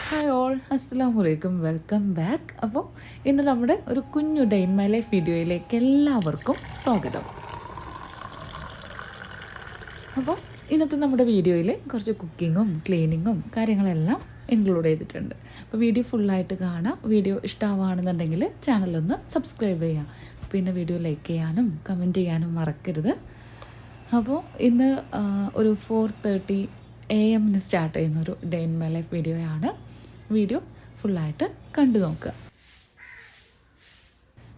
Hi all, അസ്സലാമു അലൈക്കും, welcome back. അപ്പോൾ ഇന്ന് നമ്മുടെ ഒരു കുഞ്ഞു ഡേ ഇൻ മൈ ലൈഫ് വീഡിയോയിലേക്ക് എല്ലാവർക്കും സ്വാഗതം. അപ്പോൾ ഇന്നത്തെ നമ്മുടെ വീഡിയോയിൽ കുറച്ച് കുക്കിങ്ങും ക്ലീനിങ്ങും കാര്യങ്ങളെല്ലാം ഇൻക്ലൂഡ് ചെയ്തിട്ടുണ്ട്. അപ്പോൾ വീഡിയോ ഫുള്ളായിട്ട് കാണാം. വീഡിയോ ഇഷ്ടമാവുകയാണെന്നുണ്ടെങ്കിൽ ചാനലൊന്ന് സബ്സ്ക്രൈബ് ചെയ്യാം. പിന്നെ വീഡിയോ ലൈക്ക് ചെയ്യാനും കമൻറ്റ് ചെയ്യാനും മറക്കരുത്. അപ്പോൾ ഇന്ന് ഒരു 4:30 AM സ്റ്റാർട്ട് ചെയ്യുന്നൊരു ഡേ ഇൻ മൈ ലൈഫ് വീഡിയോയാണ്. വീഡിയോ ഫുള്ളായിട്ട് കണ്ടു നോക്കുക.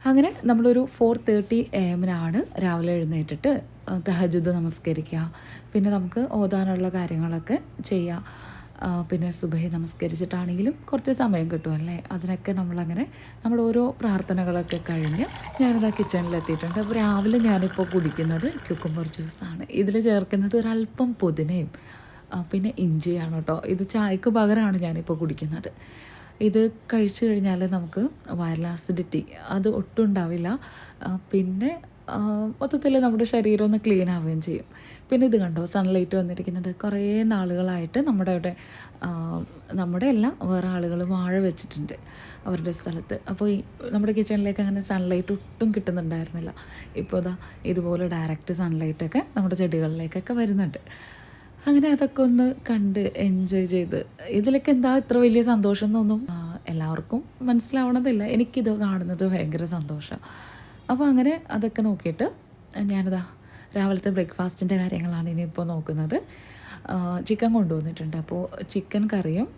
അങ്ങനെ നമ്മളൊരു 4:30 AM രാവിലെ എഴുന്നേറ്റിട്ട് തഹജ്ജുദ് നമസ്കരിക്കുക. പിന്നെ നമുക്ക് ഓതാനുള്ള കാര്യങ്ങളൊക്കെ ചെയ്യുക. പിന്നെ സുബഹി നമസ്കരിച്ചിട്ടാണെങ്കിലും കുറച്ച് സമയം കിട്ടുമല്ലേ, അതിനൊക്കെ നമ്മളങ്ങനെ നമ്മുടെ ഓരോ പ്രാർത്ഥനകളൊക്കെ കഴിഞ്ഞ് ഞാനിതാ കിച്ചണിലെത്തിയിട്ടുണ്ട്. അപ്പോൾ രാവിലെ ഞാനിപ്പോൾ കുടിക്കുന്നത് ക്യൂക്കമ്പർ ജ്യൂസാണ്. ഇതിൽ ചേർക്കുന്നത് ഒരല്പം പുതിനയും പിന്നെ ഇഞ്ചിയാണ് കേട്ടോ. ഇത് ചായക്ക് പകരമാണ് ഞാനിപ്പോൾ കുടിക്കുന്നത്. ഇത് കഴിച്ചു കഴിഞ്ഞാൽ നമുക്ക് വയറൽ ആസിഡിറ്റി അത് ഒട്ടും ഉണ്ടാവില്ല. പിന്നെ മൊത്തത്തിൽ നമ്മുടെ ശരീരം ഒന്ന് ക്ലീൻ ആവുകയും ചെയ്യും. പിന്നെ ഇത് കണ്ടോ, സൺലൈറ്റ് വന്നിരിക്കുന്നത്. കുറേ നാളുകളായിട്ട് നമ്മുടെ എല്ലാം വേറെ ആളുകൾ വാഴ വെച്ചിട്ടുണ്ട് അവരുടെ സ്ഥലത്ത്. അപ്പോൾ നമ്മുടെ കിച്ചണിലേക്ക് അങ്ങനെ സൺലൈറ്റ് ഒട്ടും കിട്ടുന്നുണ്ടായിരുന്നില്ല. ഇപ്പോൾ ഇതുപോലെ ഡയറക്റ്റ് സൺലൈറ്റൊക്കെ നമ്മുടെ ചെടികളിലേക്കൊക്കെ വരുന്നുണ്ട്. അങ്ങനെ അതൊക്കെ ഒന്ന് കണ്ട് എൻജോയ് ചെയ്ത്, ഇതിലൊക്കെ എന്താ ഇത്ര വലിയ സന്തോഷം എന്നൊന്നും എല്ലാവർക്കും മനസ്സിലാവണതില്ല. എനിക്കിത് കാണുന്നത് ഭയങ്കര സന്തോഷമാണ്. അപ്പോൾ അങ്ങനെ അതൊക്കെ നോക്കിയിട്ട് ഞാനിതാ രാവിലത്തെ ബ്രേക്ക്ഫാസ്റ്റിൻ്റെ കാര്യങ്ങളാണ് ഇനിയിപ്പോൾ നോക്കുന്നത്. ചിക്കൻ കൊണ്ടുവന്നിട്ടുണ്ട്. അപ്പോൾ ചിക്കൻ കറിയും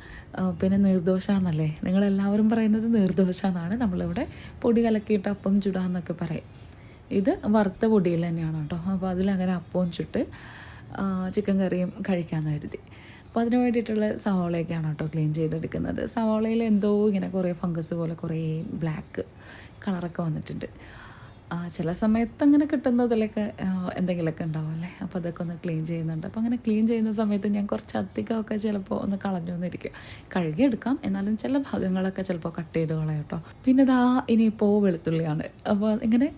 പിന്നെ നീർദോശ എന്നല്ലേ നിങ്ങളെല്ലാവരും പറയുന്നത്, നീർദോശ എന്നാണ്. നമ്മളിവിടെ പൊടി കലക്കിയിട്ട് അപ്പം ചുടാന്നൊക്കെ പറയും. ഇത് വറുത്ത പൊടിയിൽ തന്നെയാണ് കേട്ടോ. അപ്പോൾ അതിലങ്ങനെ അപ്പവും ചുട്ട് ചിക്കൻ കറിയും കഴിക്കാമെന്ന് കരുതി. അപ്പോൾ അതിന് വേണ്ടിയിട്ടുള്ള സവാളയൊക്കെയാണ് കേട്ടോ ക്ലീൻ ചെയ്തെടുക്കുന്നത്. സവാളയിൽ എന്തോ ഇങ്ങനെ കുറേ ഫംഗസ് പോലെ കുറേ ബ്ലാക്ക് കളറൊക്കെ വന്നിട്ടുണ്ട്. ചില സമയത്ത് അങ്ങനെ കിട്ടുന്നതിലൊക്കെ എന്തെങ്കിലുമൊക്കെ ഉണ്ടാവുമല്ലേ, അപ്പോൾ അതൊക്കെ ഒന്ന് ക്ലീൻ ചെയ്യുന്നുണ്ട്. അപ്പോൾ അങ്ങനെ ക്ലീൻ ചെയ്യുന്ന സമയത്ത് ഞാൻ കുറച്ച് അധികമൊക്കെ ചിലപ്പോൾ ഒന്ന് കളഞ്ഞു വന്നിരിക്കും. കഴുകിയെടുക്കാം, എന്നാലും ചില ഭാഗങ്ങളൊക്കെ ചിലപ്പോൾ കട്ട് ചെയ്ത് കളയാം കേട്ടോ. പിന്നെ ഇനിയിപ്പോൾ വെളുത്തുള്ളിയാണ്. അപ്പോൾ ഇങ്ങനെ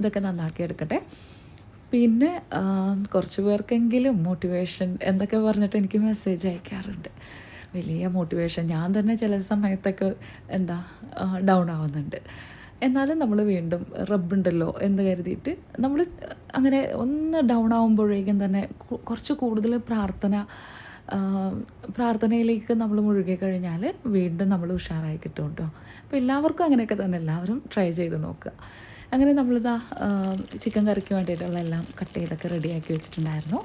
ഇതൊക്കെ നന്നാക്കി എടുക്കട്ടെ. പിന്നെ കുറച്ച് പേർക്കെങ്കിലും മോട്ടിവേഷൻ എന്തൊക്കെ പറഞ്ഞിട്ട് എനിക്ക് മെസ്സേജ് അയക്കാറുണ്ട്. വലിയ മോട്ടിവേഷൻ. ഞാൻ തന്നെ ചില സമയത്തൊക്കെ ഡൗൺ ആവുന്നുണ്ട്. എന്നാലും നമ്മൾ വീണ്ടും റബ്ബുണ്ടല്ലോ എന്ന് കരുതിയിട്ട് നമ്മൾ അങ്ങനെ ഒന്ന് ഡൗൺ ആകുമ്പോഴേക്കും തന്നെ കുറച്ച് കൂടുതൽ പ്രാർത്ഥനയിലേക്ക് നമ്മൾ മുഴുകി കഴിഞ്ഞാൽ വീണ്ടും നമ്മൾ ഉഷാറായി കിട്ടും കേട്ടോ. അപ്പോൾ എല്ലാവർക്കും അങ്ങനെയൊക്കെ തന്നെ, എല്ലാവരും ട്രൈ ചെയ്ത് നോക്കുക. അങ്ങനെ നമ്മളിതാ ചിക്കൻ കറിക്ക് വേണ്ടിയിട്ടുള്ള എല്ലാം കട്ട് ചെയ്തൊക്കെ റെഡിയാക്കി വെച്ചിട്ടുണ്ടായിരുന്നു.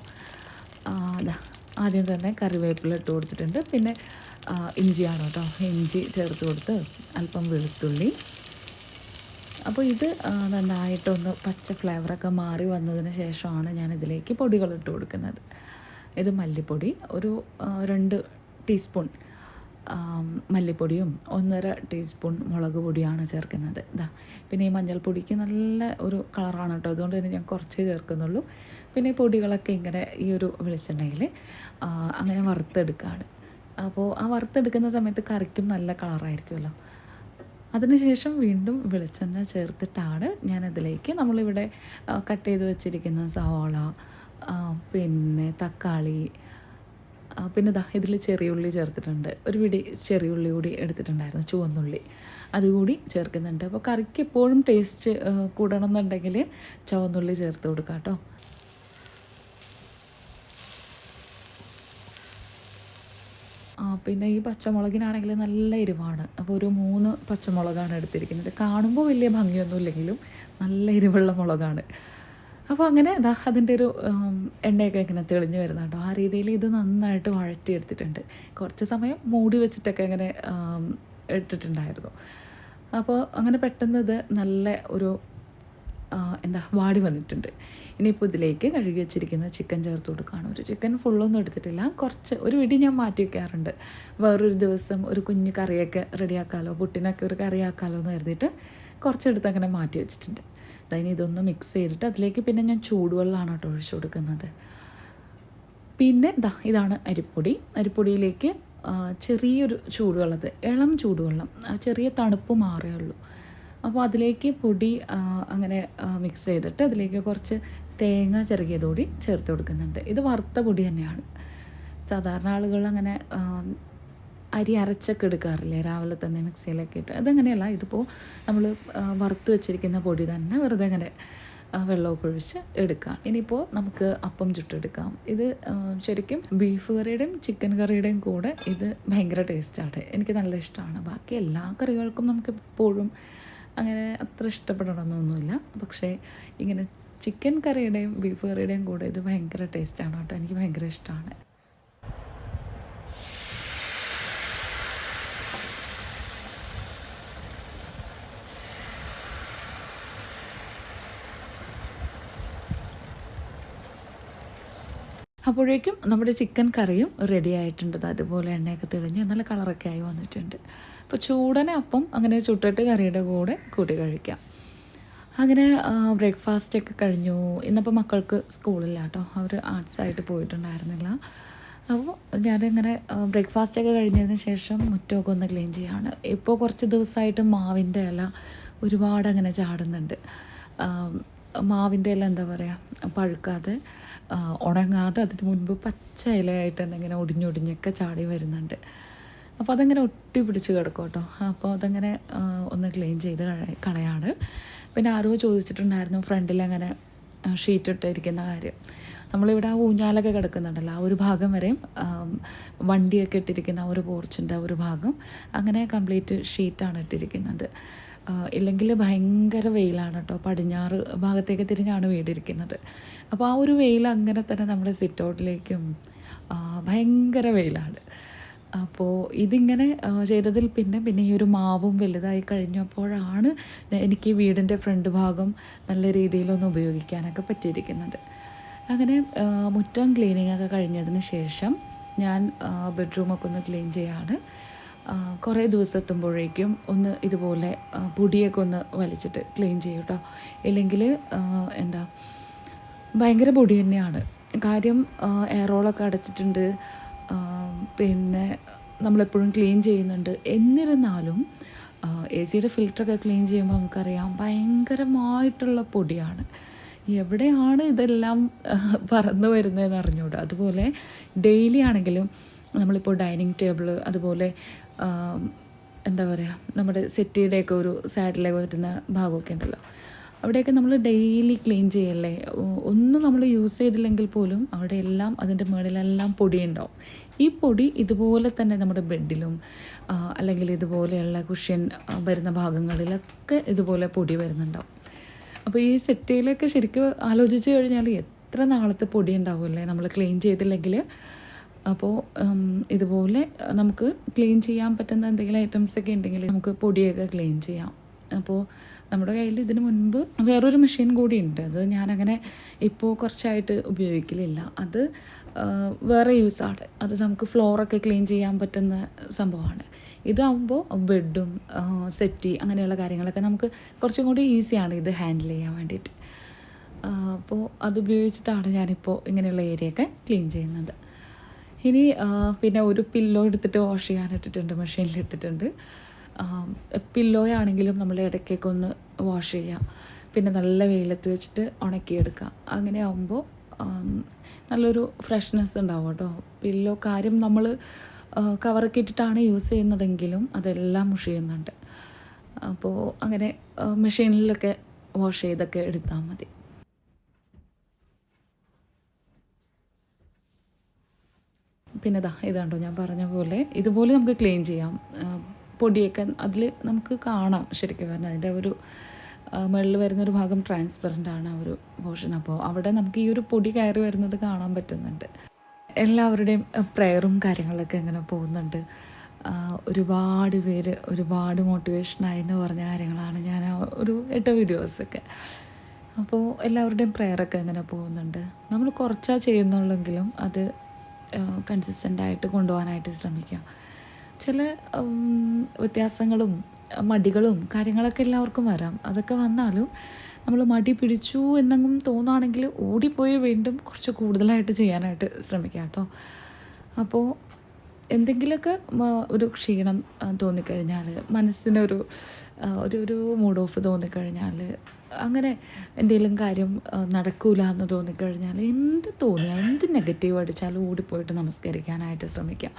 ആദ്യം തന്നെ കറിവേപ്പില ഇട്ട് കൊടുത്തിട്ടുണ്ട്. പിന്നെ ഇഞ്ചിയാണ് കേട്ടോ, ഇഞ്ചി ചേർത്ത് കൊടുത്ത് അല്പം വെളുത്തുള്ളി. അപ്പോൾ ഇത് നന്നായിട്ടൊന്ന് പച്ച ഫ്ലേവറൊക്കെ മാറി വന്നതിന് ശേഷമാണ് ഞാനിതിലേക്ക് പൊടികൾ ഇട്ട് കൊടുക്കുന്നത്. ഇത് മല്ലിപ്പൊടി ഒരു 2 ടീസ്പൂൺ മല്ലിപ്പൊടിയും 1.5 ടീസ്പൂൺ മുളക് പൊടിയാണ് ചേർക്കുന്നത്. പിന്നെ ഈ മഞ്ഞൾപ്പൊടിക്ക് നല്ല ഒരു കളറാണ് കേട്ടോ, അതുകൊണ്ട് തന്നെ ഞാൻ കുറച്ചേ ചേർക്കുന്നുള്ളൂ. പിന്നെ ഈ പൊടികളൊക്കെ ഇങ്ങനെ ഈ ഒരു വെളിച്ചെണ്ണയിൽ അങ്ങനെ വറുത്തെടുക്കുകയാണ്. അപ്പോൾ ആ വറുത്തെടുക്കുന്ന സമയത്ത് കറിക്കും നല്ല കളറായിരിക്കുമല്ലോ. അതിനുശേഷം വീണ്ടും വെളിച്ചെണ്ണ ചേർത്തിട്ടാണ് ഞാനതിലേക്ക് നമ്മളിവിടെ കട്ട് ചെയ്ത് വെച്ചിരിക്കുന്ന സവാള, പിന്നെ തക്കാളി, പിന്നെ ഇതിൽ ചെറിയുള്ളി ചേർത്തിട്ടുണ്ട്. ഒരു പിടി ചെറിയുള്ളി കൂടി എടുത്തിട്ടുണ്ടായിരുന്നു, ചുവന്നുള്ളി, അതുകൂടി ചേർക്കുന്നുണ്ട്. അപ്പോൾ കറിക്ക് എപ്പോഴും ടേസ്റ്റ് കൂടണം എന്നുണ്ടെങ്കിൽ ചുവന്നുള്ളി ചേർത്ത് കൊടുക്കാം കേട്ടോ. പിന്നെ ഈ പച്ചമുളകിനാണെങ്കിൽ നല്ല എരിവാണ്. അപ്പോൾ ഒരു 3 പച്ചമുളകാണ് എടുത്തിരിക്കുന്നത്. കാണുമ്പോൾ വലിയ ഭംഗിയൊന്നുമില്ലെങ്കിലും നല്ല എരിവുള്ള മുളകാണ്. അപ്പോൾ അങ്ങനെ അതിൻ്റെ ഒരു എണ്ണയൊക്കെ ഇങ്ങനെ തെളിഞ്ഞ് വരുന്ന കേട്ടോ. ആ രീതിയിൽ ഇത് നന്നായിട്ട് വഴറ്റിയെടുത്തിട്ടുണ്ട്. കുറച്ച് സമയം മൂടി വെച്ചിട്ടൊക്കെ അങ്ങനെ ഇട്ടിട്ടുണ്ടായിരുന്നു. അപ്പോൾ അങ്ങനെ പെട്ടെന്ന് ഇത് നല്ല ഒരു വാടി വന്നിട്ടുണ്ട്. ഇനിയിപ്പോൾ ഇതിലേക്ക് കഴുകി വെച്ചിരിക്കുന്ന ചിക്കൻ ചേർത്ത് കൊടുക്കുകയാണ്. ഒരു ചിക്കൻ ഫുള്ളൊന്നും എടുത്തിട്ടില്ല, കുറച്ച് ഒരു പിടി ഞാൻ മാറ്റി വയ്ക്കാറുണ്ട്. വേറൊരു ദിവസം ഒരു കുഞ്ഞ് കറിയൊക്കെ റെഡിയാക്കാമല്ലോ, പുട്ടിനൊക്കെ ഒരു കറിയാക്കാമല്ലോ എന്ന് കരുതിയിട്ട് കുറച്ചെടുത്ത് അങ്ങനെ മാറ്റി വെച്ചിട്ടുണ്ട്. അതിന് ഇതൊന്ന് മിക്സ് ചെയ്തിട്ട് അതിലേക്ക് പിന്നെ ഞാൻ ചൂടുവെള്ളമാണ് കേട്ടോ ഒഴിച്ചു കൊടുക്കുന്നത്. പിന്നെ ഇതാണ് അരിപ്പൊടി. അരിപ്പൊടിയിലേക്ക് ചെറിയൊരു ചൂടുവെള്ളത്തിൽ, ഇളം ചൂടുവെള്ളം, ചെറിയ തണുപ്പ് മാറേ ഉള്ളൂ. അപ്പോൾ അതിലേക്ക് പൊടി അങ്ങനെ മിക്സ് ചെയ്തിട്ട് അതിലേക്ക് കുറച്ച് തേങ്ങ ചിരകിയതോടി ചേർത്ത് കൊടുക്കുന്നുണ്ട്. ഇത് വറുത്ത പൊടി തന്നെയാണ്. സാധാരണ ആളുകൾ അങ്ങനെ അരി അരച്ചൊക്കെ എടുക്കാറില്ലേ രാവിലെ തന്നെ മിക്സിയിലൊക്കെ ഇട്ട്, അതങ്ങനെയല്ല. ഇതിപ്പോൾ നമ്മൾ വറുത്ത് വെച്ചിരിക്കുന്ന പൊടി തന്നെ വെറുതെ അങ്ങനെ വെള്ളമൊക്കെ ഒഴിച്ച് എടുക്കാം. ഇനിയിപ്പോൾ നമുക്ക് അപ്പം ചുട്ടെടുക്കാം. ഇത് ശരിക്കും ബീഫ് കറിയുടെയും ചിക്കൻ കറിയുടെയും കൂടെ ഇത് ഭയങ്കര ടേസ്റ്റാണ്. എനിക്ക് നല്ല ഇഷ്ടമാണ്. ബാക്കി എല്ലാ കറികൾക്കും നമുക്ക് എപ്പോഴും അങ്ങനെ അത്ര ഇഷ്ടപ്പെടണമെന്നൊന്നുമില്ല. പക്ഷേ ഇങ്ങനെ ചിക്കൻ കറിയുടെയും ബീഫ് കറിയുടെയും കൂടെ ഇത് ഭയങ്കര ടേസ്റ്റാണ് കേട്ടോ. എനിക്ക് ഭയങ്കര ഇഷ്ടമാണ്. അപ്പോഴേക്കും നമ്മുടെ ചിക്കൻ കറിയും റെഡി ആയിട്ടുണ്ട്. അതുപോലെ എണ്ണയൊക്കെ തെളിഞ്ഞ് നല്ല കളറൊക്കെ ആയി വന്നിട്ടുണ്ട്. അപ്പോൾ ചൂടനെ അപ്പം അങ്ങനെ ചുട്ടിട്ട് കറിയുടെ കൂടെ കൂട്ടി കഴിക്കാം. അങ്ങനെ ബ്രേക്ക്ഫാസ്റ്റൊക്കെ കഴിഞ്ഞു. ഇന്നിപ്പോൾ മക്കൾക്ക് സ്കൂളില്ല കേട്ടോ, അവർ ആർട്സായിട്ട് പോയിട്ടുണ്ടായിരുന്നില്ല. അപ്പോൾ ഞാനിങ്ങനെ ബ്രേക്ക്ഫാസ്റ്റൊക്കെ കഴിഞ്ഞതിന് ശേഷം മുറ്റമൊക്കെ ഒന്ന് ക്ലീൻ ചെയ്യാണ്. ഇപ്പോൾ കുറച്ച് ദിവസമായിട്ട് മാവിൻ്റെ ഇല ഒരുപാട് അങ്ങനെ ചാടുന്നുണ്ട്. മാവിൻ്റെ ഇല എന്താ പറയുക, പഴുക്കാതെ ഉണങ്ങാതെ അതിന് മുൻപ് പച്ച ഇലയായിട്ട് തന്നെ ഇങ്ങനെ ഒടിഞ്ഞൊടിഞ്ഞൊക്കെ ചാടി വരുന്നുണ്ട്. അപ്പോൾ അതങ്ങനെ ഒട്ടി പിടിച്ച് കിടക്കും കേട്ടോ. അപ്പോൾ അതങ്ങനെ ഒന്ന് ക്ലീൻ ചെയ്ത് കളയാണ്. പിന്നെ ആരോ ചോദിച്ചിട്ടുണ്ടായിരുന്നു ഫ്രണ്ടിൽ അങ്ങനെ ഷീറ്റ് ഇട്ടിരിക്കുന്ന കാര്യം. നമ്മളിവിടെ ആ ഊഞ്ഞാലൊക്കെ കിടക്കുന്നുണ്ടല്ലോ, ആ ഒരു ഭാഗം വരെയും വണ്ടിയൊക്കെ ഇട്ടിരിക്കുന്ന ആ ഒരു പോർച്ചിൻ്റെ ആ ഒരു ഭാഗം അങ്ങനെ കംപ്ലീറ്റ് ഷീറ്റാണ് ഇട്ടിരിക്കുന്നത്. ഇല്ലെങ്കിൽ ഭയങ്കര വെയിലാണ് കേട്ടോ. പടിഞ്ഞാറ് ഭാഗത്തേക്ക് തിരിഞ്ഞാണ് വീടിരിക്കുന്നത്. അപ്പോൾ ആ ഒരു വെയിൽ അങ്ങനെ തന്നെ നമ്മുടെ സിറ്റ് ഔട്ടിലേക്കും ഭയങ്കര വെയിലാണ്. അപ്പോൾ ഇതിങ്ങനെ ചെയ്തതിൽ പിന്നെ ഈ ഒരു മാവും വലുതായി കഴിഞ്ഞപ്പോഴാണ് എനിക്ക് വീടിൻ്റെ ഫ്രണ്ട് ഭാഗം നല്ല രീതിയിലൊന്ന് ഉപയോഗിക്കാനൊക്കെ പറ്റിയിരിക്കുന്നത്. അങ്ങനെ മുറ്റം ക്ലീനിങ്ങൊക്കെ കഴിഞ്ഞതിന് ശേഷം ഞാൻ ബെഡ്റൂമൊക്കെ ഒന്ന് ക്ലീൻ ചെയ്യാണ്. കുറേ ദിവസം എത്തുമ്പോഴേക്കും ഒന്ന് ഇതുപോലെ പൊടിയൊക്കെ ഒന്ന് വലിച്ചിട്ട് ക്ലീൻ ചെയ്യും കേട്ടോ. ഇല്ലെങ്കിൽ എന്താ ഭയങ്കര പൊടി തന്നെയാണ്. കാര്യം എയറോളൊക്കെ അടച്ചിട്ടുണ്ട്, പിന്നെ നമ്മളെപ്പോഴും ക്ലീൻ ചെയ്യുന്നുണ്ട്. എന്നിരുന്നാലും AC-യുടെ ഫിൽറ്ററൊക്കെ ക്ലീൻ ചെയ്യുമ്പോൾ നമുക്കറിയാം ഭയങ്കരമായിട്ടുള്ള പൊടിയാണ്. എവിടെയാണ് ഇതെല്ലാം പറന്ന് വരുന്നതെന്ന് അറിഞ്ഞൂടാ. അതുപോലെ ഡെയിലി ആണെങ്കിലും നമ്മളിപ്പോൾ ഡൈനിങ് ടേബിൾ, അതുപോലെ എന്താ പറയുക, നമ്മുടെ സെറ്റിയുടെയൊക്കെ ഒരു സൈഡിലേക്ക് വരുന്ന ഭാഗമൊക്കെ ഉണ്ടല്ലോ, അവിടെയൊക്കെ നമ്മൾ ഡെയിലി ക്ലീൻ ചെയ്യല്ലേ. ഒന്നും നമ്മൾ യൂസ് ചെയ്തില്ലെങ്കിൽ പോലും അവിടെ എല്ലാം അതിൻ്റെ മുകളിലെല്ലാം പൊടിയുണ്ടാവും. ഈ പൊടി ഇതുപോലെ തന്നെ നമ്മുടെ ബെഡിലും അല്ലെങ്കിൽ ഇതുപോലെയുള്ള കുഷ്യൻ വരുന്ന ഭാഗങ്ങളിലൊക്കെ ഇതുപോലെ പൊടി വരുന്നുണ്ടാവും. അപ്പോൾ ഈ സെറ്റിയിലൊക്കെ ശരിക്കും ആലോചിച്ച് കഴിഞ്ഞാൽ എത്ര നാളത്തെ പൊടി ഉണ്ടാവുമല്ലേ നമ്മൾ ക്ലീൻ ചെയ്തില്ലെങ്കിൽ. അപ്പോൾ ഇതുപോലെ നമുക്ക് ക്ലീൻ ചെയ്യാൻ പറ്റുന്ന എന്തെങ്കിലും ഐറ്റംസൊക്കെ ഉണ്ടെങ്കിൽ നമുക്ക് പൊടിയൊക്കെ ക്ലീൻ ചെയ്യാം. അപ്പോൾ നമ്മുടെ കയ്യിൽ ഇതിന് മുൻപ് വേറൊരു മെഷീൻ കൂടി ഉണ്ട്. അത് ഞാനങ്ങനെ ഇപ്പോൾ കുറച്ചായിട്ട് ഉപയോഗിക്കലില്ല. അത് വേറെ യൂസാണ്. അത് നമുക്ക് ഫ്ലോറൊക്കെ ക്ലീൻ ചെയ്യാൻ പറ്റുന്ന സംഭവമാണ്. ഇതാകുമ്പോൾ ബെഡും സെറ്റി അങ്ങനെയുള്ള കാര്യങ്ങളൊക്കെ നമുക്ക് കുറച്ചും കൂടി ഈസിയാണ് ഇത് ഹാൻഡിൽ ചെയ്യാൻ വേണ്ടിയിട്ട്. അപ്പോൾ അത് ഉപയോഗിച്ചിട്ടാണ് ഞാനിപ്പോൾ ഇങ്ങനെയുള്ള ഏരിയയൊക്കെ ക്ലീൻ ചെയ്യുന്നത്. ഇനി പിന്നെ ഒരു പില്ലോ എടുത്തിട്ട് വാഷ് ചെയ്യാനിട്ടിട്ടുണ്ട്, മെഷീനിലിട്ടിട്ടുണ്ട്. പില്ലോ ആണെങ്കിലും നമ്മൾ ഇടയ്ക്കൊക്കെ ഒന്ന് വാഷ് ചെയ്യാം. പിന്നെ നല്ല വെയിലത്ത് വെച്ചിട്ട് ഉണക്കിയെടുക്കുക. അങ്ങനെ ആകുമ്പോൾ നല്ലൊരു ഫ്രഷ്നെസ് ഉണ്ടാവും കേട്ടോ. പില്ലോ കാര്യം നമ്മൾ കവറൊക്കെ ഇട്ടിട്ടാണ് യൂസ് ചെയ്യുന്നതെങ്കിലും അതെല്ലാം മുഷിയുന്നുണ്ട്. അപ്പോൾ അങ്ങനെ മെഷീനിലൊക്കെ വാഷ് ചെയ്തൊക്കെ എടുത്താൽ മതി. പിന്നെ ഇതാണ്ടോ ഞാൻ പറഞ്ഞ പോലെ ഇതുപോലെ നമുക്ക് ക്ലീൻ ചെയ്യാം. പൊടിയൊക്കെ അതിൽ നമുക്ക് കാണാം. ശരിക്കും പറഞ്ഞാൽ അതിൻ്റെ ഒരു മുകളിൽ വരുന്നൊരു ഭാഗം ട്രാൻസ്പെറൻ്റ് ആണ് ആ ഒരു പോർഷൻ. അപ്പോൾ അവിടെ നമുക്ക് ഈ ഒരു പൊടി കയറി വരുന്നത് കാണാൻ പറ്റുന്നുണ്ട്. എല്ലാവരുടെയും പ്രെയറും കാര്യങ്ങളൊക്കെ ഇങ്ങനെ പോകുന്നുണ്ട്. ഒരുപാട് പേര് ഒരുപാട് മോട്ടിവേഷനായി എന്ന് പറഞ്ഞ കാര്യങ്ങളാണ് ഞാൻ ഒരു 8 വീഡിയോസൊക്കെ. അപ്പോൾ എല്ലാവരുടെയും പ്രെയറൊക്കെ ഇങ്ങനെ പോകുന്നുണ്ട്. നമ്മൾ കുറച്ചാ ചെയ്യുന്നുള്ളെങ്കിലും അത് കൺസിസ്റ്റൻ്റായിട്ട് കൊണ്ടുപോകാനായിട്ട് ശ്രമിക്കുക. ചില വ്യത്യാസങ്ങളും മടികളും കാര്യങ്ങളൊക്കെ എല്ലാവർക്കും വരാം. അതൊക്കെ വന്നാലും നമ്മൾ മടി പിടിച്ചു എന്നെങ്കിലും തോന്നുകയാണെങ്കിൽ ഓടിപ്പോയി വീണ്ടും കുറച്ച് കൂടുതലായിട്ട് ചെയ്യാനായിട്ട് ശ്രമിക്കുക കേട്ടോ. അപ്പോൾ എന്തെങ്കിലുമൊക്കെ ഒരു ക്ഷീണം തോന്നിക്കഴിഞ്ഞാൽ, മനസ്സിനൊരു ഒരു മൂഡ് ഓഫ് തോന്നിക്കഴിഞ്ഞാൽ, അങ്ങനെ എന്തെങ്കിലും കാര്യം നടക്കൂല എന്ന് തോന്നിക്കഴിഞ്ഞാൽ, എന്ത് നെഗറ്റീവ് അടിച്ചാലും ഓടിപ്പോയിട്ട് നമസ്കരിക്കാനായിട്ട് ശ്രമിക്കുക.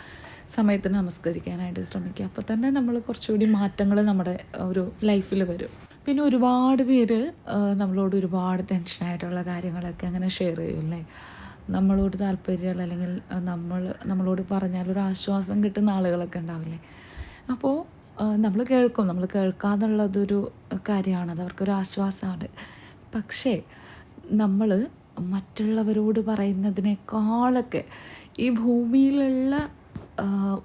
സമയത്തിന് നമസ്കരിക്കാനായിട്ട് ശ്രമിക്കുക. അപ്പോൾ തന്നെ നമ്മൾ കുറച്ചുകൂടി മാറ്റങ്ങൾ നമ്മുടെ ഒരു ലൈഫിൽ വരും. പിന്നെ ഒരുപാട് പേര് നമ്മളോട് ഒരുപാട് ടെൻഷനായിട്ടുള്ള കാര്യങ്ങളൊക്കെ അങ്ങനെ ഷെയർ ചെയ്യുമല്ലേ. നമ്മളോട് താല്പര്യമുള്ള, അല്ലെങ്കിൽ നമ്മളോട് പറഞ്ഞാൽ ഒരു ആശ്വാസം കിട്ടുന്ന ആളുകളൊക്കെ ഉണ്ടാവില്ലേ. അപ്പോൾ നമ്മൾ കേൾക്കാന്നുള്ളതൊരു കാര്യമാണ്, അത് അവർക്കൊരു ആശ്വാസമാണ്. പക്ഷേ നമ്മൾ മറ്റുള്ളവരോട് പറയുന്നതിനേക്കാളൊക്കെ ഈ ഭൂമിയിലുള്ള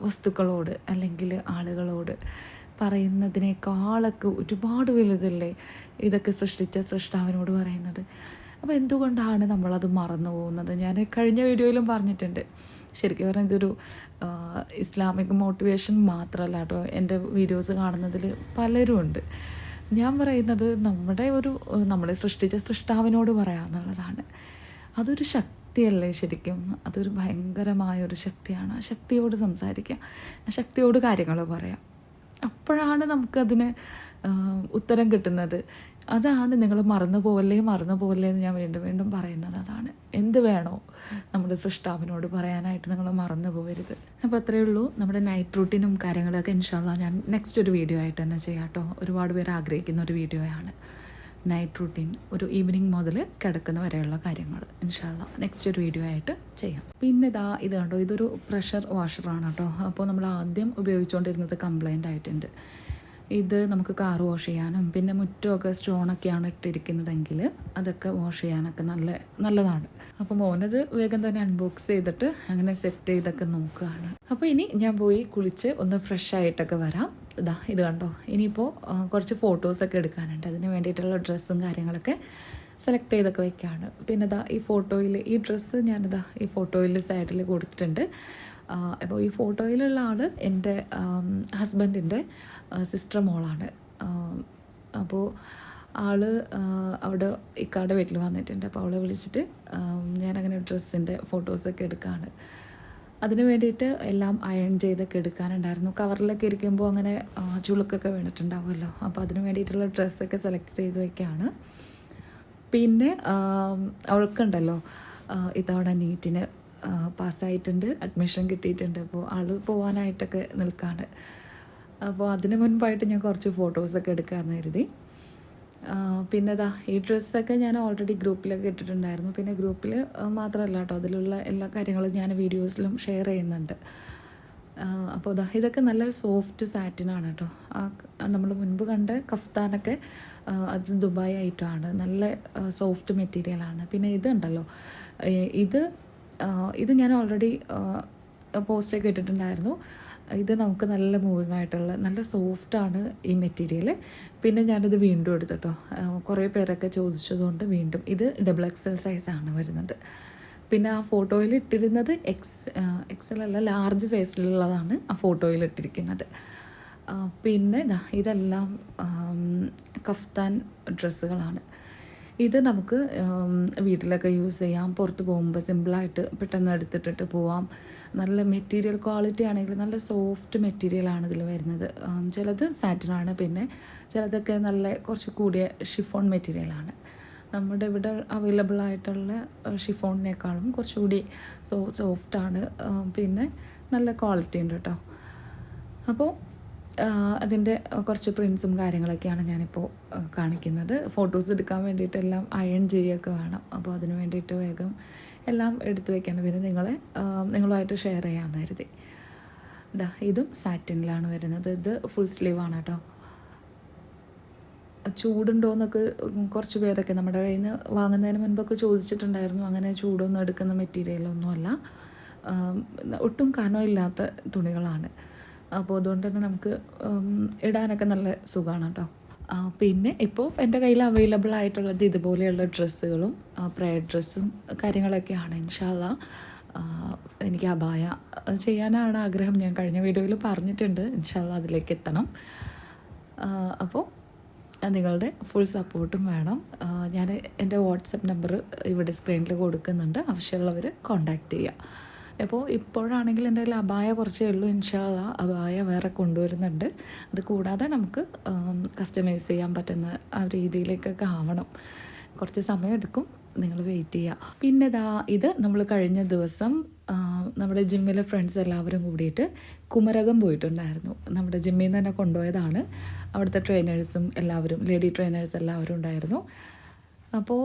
വസ്തുക്കളോട് അല്ലെങ്കിൽ ആളുകളോട് പറയുന്നതിനേക്കാളൊക്കെ ഒരുപാട് വലുതല്ലേ ഇതൊക്കെ സൃഷ്ടിച്ച സൃഷ്ടാവിനോട് പറയുന്നത്. അപ്പോൾ എന്തുകൊണ്ടാണ് നമ്മളത് മറന്നു പോകുന്നത്? ഞാൻ കഴിഞ്ഞ വീഡിയോയിലും പറഞ്ഞിട്ടുണ്ട്. ശരിക്കും പറഞ്ഞാൽ ഇതൊരു ഇസ്ലാമിക് മോട്ടിവേഷൻ മാത്രമല്ല കേട്ടോ. എൻ്റെ വീഡിയോസ് കാണുന്നതിൽ പലരും ഉണ്ട്. ഞാൻ പറയുന്നത് നമ്മളെ സൃഷ്ടിച്ച സൃഷ്ടാവിനോട് പറയാമെന്നുള്ളതാണ്. അതൊരു ശക്തിയല്ലേ ശരിക്കും. അതൊരു ഭയങ്കരമായൊരു ശക്തിയാണ്. ആ ശക്തിയോട് സംസാരിക്കുക, ആ ശക്തിയോട് കാര്യങ്ങൾ പറയാം. അപ്പോഴാണ് നമുക്കതിന് ഉത്തരം കിട്ടുന്നത്. അതാണ് നിങ്ങൾ മറന്നു പോവല്ലേ എന്ന് ഞാൻ വീണ്ടും വീണ്ടും പറയുന്നത്. അതാണ്, എന്ത് വേണോ നമ്മുടെ സൃഷ്ടാവിനോട് പറയാനായിട്ട് നിങ്ങൾ മറന്നു പോകരുത്. അപ്പോൾ അത്രയേ ഉള്ളൂ. നമ്മുടെ നൈറ്റ് റൂട്ടീനും കാര്യങ്ങളൊക്കെ ഇൻഷാല്ലാ ഞാൻ നെക്സ്റ്റ് ഒരു വീഡിയോ ആയിട്ട് തന്നെ ചെയ്യാം കേട്ടോ. ഒരുപാട് പേര് ആഗ്രഹിക്കുന്ന ഒരു വീഡിയോയാണ് നൈറ്റ് റൂട്ടീൻ. ഒരു ഈവനിങ് മുതൽ കിടക്കുന്ന വരെയുള്ള കാര്യങ്ങൾ ഇൻഷാല്ലാ നെക്സ്റ്റ് ഒരു വീഡിയോ ആയിട്ട് ചെയ്യാം. പിന്നെ ഇത് കണ്ടോ, ഇതൊരു പ്രഷർ വാഷറാണ് കേട്ടോ. അപ്പോൾ നമ്മൾ ആദ്യം ഉപയോഗിച്ചുകൊണ്ടിരുന്നത് കംപ്ലൈൻ്റ് ആയിട്ടുണ്ട്. ഇത് നമുക്ക് കാർ വാഷ് ചെയ്യാനും പിന്നെ മുറ്റമൊക്കെ സ്റ്റോണൊക്കെയാണ് ഇട്ടിരിക്കുന്നതെങ്കിൽ അതൊക്കെ വാഷ് ചെയ്യാനൊക്കെ നല്ലതാണ്. അപ്പോൾ മോനത് വേഗം തന്നെ അൺബോക്സ് ചെയ്തിട്ട് അങ്ങനെ സെറ്റ് ചെയ്തൊക്കെ നോക്കുകയാണ്. അപ്പോൾ ഇനി ഞാൻ പോയി കുളിച്ച് ഒന്ന് ഫ്രഷ് ആയിട്ടൊക്കെ വരാം. ഇത് കണ്ടോ, ഇനിയിപ്പോൾ കുറച്ച് ഫോട്ടോസൊക്കെ എടുക്കാനുണ്ട്. അതിന് വേണ്ടിയിട്ടുള്ള ഡ്രസ്സും കാര്യങ്ങളൊക്കെ സെലക്ട് ചെയ്തൊക്കെ വയ്ക്കുകയാണ്. പിന്നെ ഈ ഡ്രസ്സ് ഞാനിതാ ഈ ഫോട്ടോയിൽ സൈഡിൽ കൊടുത്തിട്ടുണ്ട്. അപ്പോൾ ഈ ഫോട്ടോയിലുള്ള ആൾ എൻ്റെ ഹസ്ബൻഡിൻ്റെ സിസ്റ്റർ മോളാണ്. അപ്പോൾ ആൾ അവിടെ ഇക്കാടെ വീട്ടിൽ വന്നിട്ടുണ്ട്. അപ്പോൾ അവളെ വിളിച്ചിട്ട് ഞാനങ്ങനെ ഡ്രസ്സിൻ്റെ ഫോട്ടോസൊക്കെ എടുക്കുകയാണ്. അതിന് വേണ്ടിയിട്ട് എല്ലാം അയൺ ചെയ്തൊക്കെ എടുക്കാനുണ്ടായിരുന്നു. കവറിലൊക്കെ ഇരിക്കുമ്പോൾ അങ്ങനെ ചുളുക്കൊക്കെ വീണിട്ടുണ്ടാവുമല്ലോ. അപ്പോൾ അതിന് വേണ്ടിയിട്ടുള്ള ഡ്രസ്സൊക്കെ സെലക്ട് ചെയ്ത് വയ്ക്കുകയാണ്. പിന്നെ അവൾക്കുണ്ടല്ലോ ഇത്തവണ നീറ്റിന് പാസ്സായിട്ടുണ്ട്, അഡ്മിഷൻ കിട്ടിയിട്ടുണ്ട്. അപ്പോൾ ആൾ പോകാനായിട്ടൊക്കെ നിൽക്കുകയാണ്. അപ്പോൾ അതിന് മുൻപായിട്ട് ഞാൻ കുറച്ച് ഫോട്ടോസൊക്കെ എടുക്കാമെന്ന് കരുതി. പിന്നെ ഈ ഡ്രസ്സൊക്കെ ഞാൻ ഓൾറെഡി ഗ്രൂപ്പിലൊക്കെ ഇട്ടിട്ടുണ്ടായിരുന്നു. പിന്നെ ഗ്രൂപ്പിൽ മാത്രമല്ല കേട്ടോ, അതിലുള്ള എല്ലാ കാര്യങ്ങളും ഞാൻ വീഡിയോസിലും ഷെയർ ചെയ്യുന്നുണ്ട്. അപ്പോൾ ഇതൊക്കെ നല്ല സോഫ്റ്റ് സാറ്റിനാണ് കേട്ടോ. നമ്മൾ മുൻപ് കണ്ട കഫ്താനൊക്കെ അത് ദുബായ് ആയിട്ടാണ്. നല്ല സോഫ്റ്റ് മെറ്റീരിയലാണ്. പിന്നെ ഇതുണ്ടല്ലോ, ഇത് ഞാൻ ഓൾറെഡി പോസ്റ്റൊക്കെ ഇട്ടിട്ടുണ്ടായിരുന്നു. ഇത് നമുക്ക് നല്ല മൂവിങ് ആയിട്ടുള്ള നല്ല സോഫ്റ്റാണ് ഈ മെറ്റീരിയൽ. പിന്നെ ഞാനിത് വീണ്ടും എടുത്തിട്ടോ, കുറേ പേരൊക്കെ ചോദിച്ചതുകൊണ്ട് വീണ്ടും. ഇത് XXL സൈസാണ് വരുന്നത്. പിന്നെ ആ ഫോട്ടോയിൽ ഇട്ടിരുന്നത് XL അല്ല, ലാർജ് സൈസിലുള്ളതാണ് ആ ഫോട്ടോയിൽ ഇട്ടിരിക്കുന്നത്. പിന്നെ ഇതെല്ലാം കഫ്താൻ ഡ്രസ്സുകളാണ്. ഇത് നമുക്ക് വീട്ടിലൊക്കെ യൂസ് ചെയ്യാം. പുറത്ത് പോകുമ്പോൾ സിമ്പിളായിട്ട് പെട്ടെന്ന് എടുത്തിട്ടിട്ട് പോവാം. നല്ല മെറ്റീരിയൽ ക്വാളിറ്റി ആണെങ്കിൽ നല്ല സോഫ്റ്റ് മെറ്റീരിയലാണ് ഇതിൽ വരുന്നത്. ചിലത് സാറ്റിനാണ്, പിന്നെ ചിലതൊക്കെ നല്ല കുറച്ച് കൂടിയ ഷിഫോൺ മെറ്റീരിയലാണ്. നമ്മുടെ ഇവിടെ അവൈലബിൾ ആയിട്ടുള്ള ഷിഫോണിനേക്കാളും കുറച്ചുകൂടി സോഫ്റ്റാണ്. പിന്നെ നല്ല ക്വാളിറ്റി ഉണ്ട് കേട്ടോ. അപ്പോൾ അതിൻ്റെ കുറച്ച് പ്രിൻസും കാര്യങ്ങളൊക്കെയാണ് ഞാനിപ്പോൾ കാണിക്കുന്നത്. ഫോട്ടോസ് എടുക്കാൻ വേണ്ടിയിട്ട് എല്ലാം അയൺ ചെയ്യുകയൊക്കെ വേണം. അപ്പോൾ അതിന് വേണ്ടിയിട്ട് വേഗം എല്ലാം എടുത്തു വയ്ക്കണം. പിന്നെ നിങ്ങളുമായിട്ട് ഷെയർ ചെയ്യാമെന്ന് കരുതി. ഇതും സാറ്റിനിലാണ് വരുന്നത്. ഇത് ഫുൾ സ്ലീവാണ് കേട്ടോ. ചൂടുണ്ടോയെന്നൊക്കെ കുറച്ച് പേരൊക്കെ നമ്മുടെ കയ്യിൽ നിന്ന് വാങ്ങുന്നതിന് മുൻപൊക്കെ ചോദിച്ചിട്ടുണ്ടായിരുന്നു. അങ്ങനെ ചൂടൊന്നും എടുക്കുന്ന മെറ്റീരിയലൊന്നുമല്ല, ഒട്ടും കനമില്ലാത്ത തുണികളാണ്. അപ്പോൾ അതുകൊണ്ട് തന്നെ നമുക്ക് ഇടാനൊക്കെ നല്ല സുഖമാണ് കേട്ടോ. പിന്നെ ഇപ്പോൾ എൻ്റെ കയ്യിൽ അവൈലബിൾ ആയിട്ടുള്ളത് ഇതുപോലെയുള്ള ഡ്രസ്സുകളും പ്രയർ ഡ്രസ്സും കാര്യങ്ങളൊക്കെയാണ്. ഇൻഷാല്ലാ എനിക്ക് അബായ ചെയ്യാനാണ് ആഗ്രഹം. ഞാൻ കഴിഞ്ഞ വീഡിയോയിൽ പറഞ്ഞിട്ടുണ്ട്. ഇൻഷാല്ലാ അതിലേക്ക് എത്തണം. അപ്പോൾ നിങ്ങളുടെ ഫുൾ സപ്പോർട്ടും വേണം. ഞാൻ എൻ്റെ വാട്സപ്പ് നമ്പർ ഇവിടെ സ്ക്രീനിൽ കൊടുക്കുന്നുണ്ട്. ആവശ്യമുള്ളവർ കോൺടാക്റ്റ് ചെയ്യുക. അപ്പോൾ ഇപ്പോഴാണെങ്കിൽ എൻ്റെ കയ്യിൽ അബായ കുറച്ചേ ഉള്ളൂ. ഇൻഷാ അള്ളാ അബായ വേറെ കൊണ്ടുവരുന്നുണ്ട്. അത് കൂടാതെ നമുക്ക് കസ്റ്റമൈസ് ചെയ്യാൻ പറ്റുന്ന ആ രീതിയിലേക്കൊക്കെ ആവണം. കുറച്ച് സമയമെടുക്കും, നിങ്ങൾ വെയിറ്റ് ചെയ്യുക. പിന്നെ ഇത് നമ്മൾ കഴിഞ്ഞ ദിവസം നമ്മുടെ ജിമ്മിലെ ഫ്രണ്ട്സ് എല്ലാവരും കൂടിയിട്ട് കുമരകം പോയിട്ടുണ്ടായിരുന്നു. നമ്മുടെ ജിമ്മിൽ നിന്ന് തന്നെ കൊണ്ടുപോയതാണ്. അവിടുത്തെ ട്രെയിനേഴ്സും എല്ലാവരും, ലേഡി ട്രെയിനേഴ്സ് എല്ലാവരും ഉണ്ടായിരുന്നു. അപ്പോൾ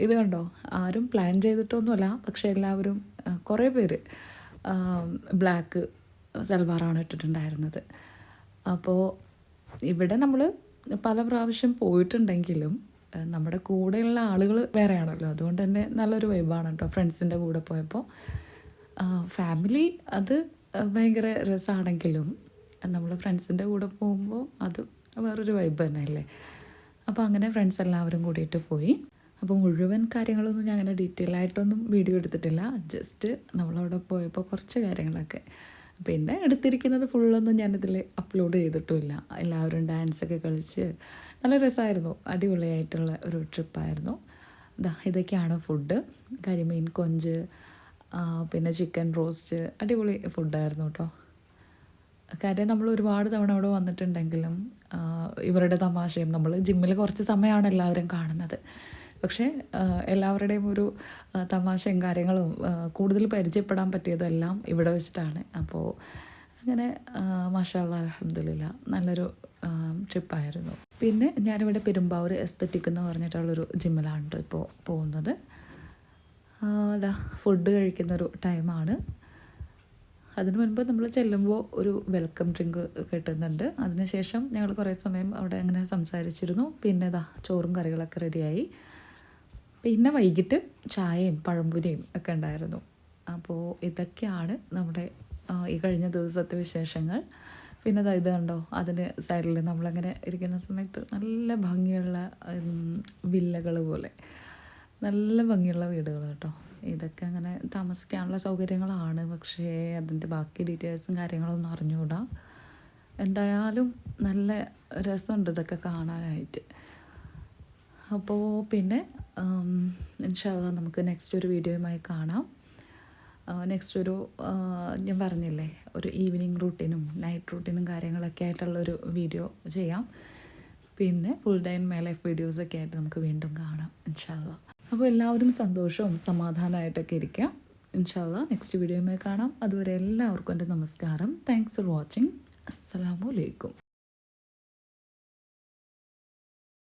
ഇത് കണ്ടോ, ആരും പ്ലാൻ ചെയ്തിട്ടൊന്നുമല്ല, പക്ഷേ എല്ലാവരും കുറേ പേര് ബ്ലാക്ക് സൽവാറാണ് ഇട്ടിട്ടുണ്ടായിരുന്നത്. അപ്പോൾ ഇവിടെ നമ്മൾ പല പ്രാവശ്യം പോയിട്ടുണ്ടെങ്കിലും നമ്മുടെ കൂടെയുള്ള ആളുകൾ വേറെയാണല്ലോ, അതുകൊണ്ട് തന്നെ നല്ലൊരു വൈബാണ് കേട്ടോ ഫ്രണ്ട്സിൻ്റെ കൂടെ പോയപ്പോൾ. ഫാമിലി അത് ഭയങ്കര രസമാണെങ്കിലും നമ്മൾ ഫ്രണ്ട്സിൻ്റെ കൂടെ പോകുമ്പോൾ അത് വേറൊരു വൈബ് തന്നെയല്ലേ. അപ്പോൾ അങ്ങനെ ഫ്രണ്ട്സ് എല്ലാവരും കൂടിയിട്ട് പോയി. അപ്പോൾ മുഴുവൻ കാര്യങ്ങളൊന്നും ഞാൻ അങ്ങനെ ഡീറ്റെയിൽ ആയിട്ടൊന്നും വീഡിയോ എടുത്തിട്ടില്ല, ജസ്റ്റ് നമ്മളവിടെ പോയപ്പോൾ കുറച്ച് കാര്യങ്ങളൊക്കെ. പിന്നെ എടുത്തിരിക്കുന്നത് ഫുള്ളൊന്നും ഞാനിതിൽ അപ്ലോഡ് ചെയ്തിട്ടുമില്ല. എല്ലാവരും ഡാൻസൊക്കെ കളിച്ച് നല്ല രസമായിരുന്നു, അടിപൊളിയായിട്ടുള്ള ഒരു ട്രിപ്പായിരുന്നു. ഇതൊക്കെയാണ് ഫുഡ്. കരിമീൻ കൊഞ്ച്, പിന്നെ ചിക്കൻ റോസ്റ്റ്, അടിപൊളി ഫുഡായിരുന്നു കേട്ടോ. കാര്യം നമ്മൾ ഒരുപാട് തവണ അവിടെ വന്നിട്ടുണ്ടെങ്കിലും ഇവരുടെ തമാശയും, നമ്മൾ ജിമ്മിൽ കുറച്ച് സമയമാണ് എല്ലാവരും കാണുന്നത്, പക്ഷേ എല്ലാവരുടെയും ഒരു തമാശയും കാര്യങ്ങളും കൂടുതൽ പരിചയപ്പെടാൻ പറ്റിയതെല്ലാം ഇവിടെ വെച്ചിട്ടാണ്. അപ്പോൾ അങ്ങനെ മാഷാ അല്ലാഹ് അൽഹംദുലില്ലാ നല്ലൊരു ട്രിപ്പായിരുന്നു. പിന്നെ ഞാനിവിടെ പെരുമ്പാവൂർ എസ്തറ്റിക് എന്ന് പറഞ്ഞിട്ടുള്ളൊരു ജിമ്മിലാണ് ഇപ്പോൾ പോകുന്നത്. ഫുഡ് കഴിക്കുന്നൊരു ടൈമാണ്. അതിനു മുൻപ് നമ്മൾ ചെല്ലുമ്പോൾ ഒരു വെൽക്കം ഡ്രിങ്ക് കിട്ടുന്നുണ്ട്. അതിനുശേഷം ഞങ്ങൾ കുറേ സമയം അവിടെ അങ്ങനെ സംസാരിച്ചിരുന്നു. പിന്നെ ചോറും കറികളൊക്കെ റെഡിയായി. പിന്നെ വൈകിട്ട് ചായയും പഴംപൊരിയും ഒക്കെ ഉണ്ടായിരുന്നു. അപ്പോൾ ഇതൊക്കെയാണ് നമ്മുടെ ഈ കഴിഞ്ഞ ദിവസത്തെ വിശേഷങ്ങൾ. പിന്നെ ഇത് കണ്ടോ, അതിന് സൈഡിൽ നമ്മളങ്ങനെ ഇരിക്കുന്ന സമയത്ത് നല്ല ഭംഗിയുള്ള വില്ലകൾ പോലെ, നല്ല ഭംഗിയുള്ള വീടുകൾ കേട്ടോ. ഇതൊക്കെ അങ്ങനെ താമസിക്കാനുള്ള സൗകര്യങ്ങളാണ്, പക്ഷേ അതിൻ്റെ ബാക്കി ഡീറ്റെയിൽസും കാര്യങ്ങളൊന്നും അറിഞ്ഞുകൂടാ. എന്തായാലും നല്ല രസമുണ്ട് ഇതൊക്കെ കാണാനായിട്ട്. അപ്പോൾ പിന്നെ ഇൻഷാ അല്ലാഹ് നമുക്ക് നെക്സ്റ്റ് ഒരു വീഡിയോയുമായി കാണാം. നെക്സ്റ്റ് ഒരു ഞാൻ പറഞ്ഞില്ലേ, ഒരു ഈവനിങ് റൂട്ടീനും നൈറ്റ് റൂട്ടീനും കാര്യങ്ങളൊക്കെ ആയിട്ടുള്ളൊരു വീഡിയോ ചെയ്യാം. പിന്നെ full day in my life വീഡിയോസൊക്കെ ആയിട്ട് നമുക്ക് വീണ്ടും കാണാം ഇൻഷാ അല്ലാഹ്. അപ്പോൾ എല്ലാവരും സന്തോഷവും സമാധാനമായിട്ടൊക്കെ ഇരിക്കുക. ഇൻഷാ അല്ലാഹ് നെക്സ്റ്റ് വീഡിയോയുമായി കാണാം. അതുവരെ എല്ലാവർക്കും എൻ്റെ നമസ്കാരം. Thanks for watching. അസ്സലാമു അലൈക്കും.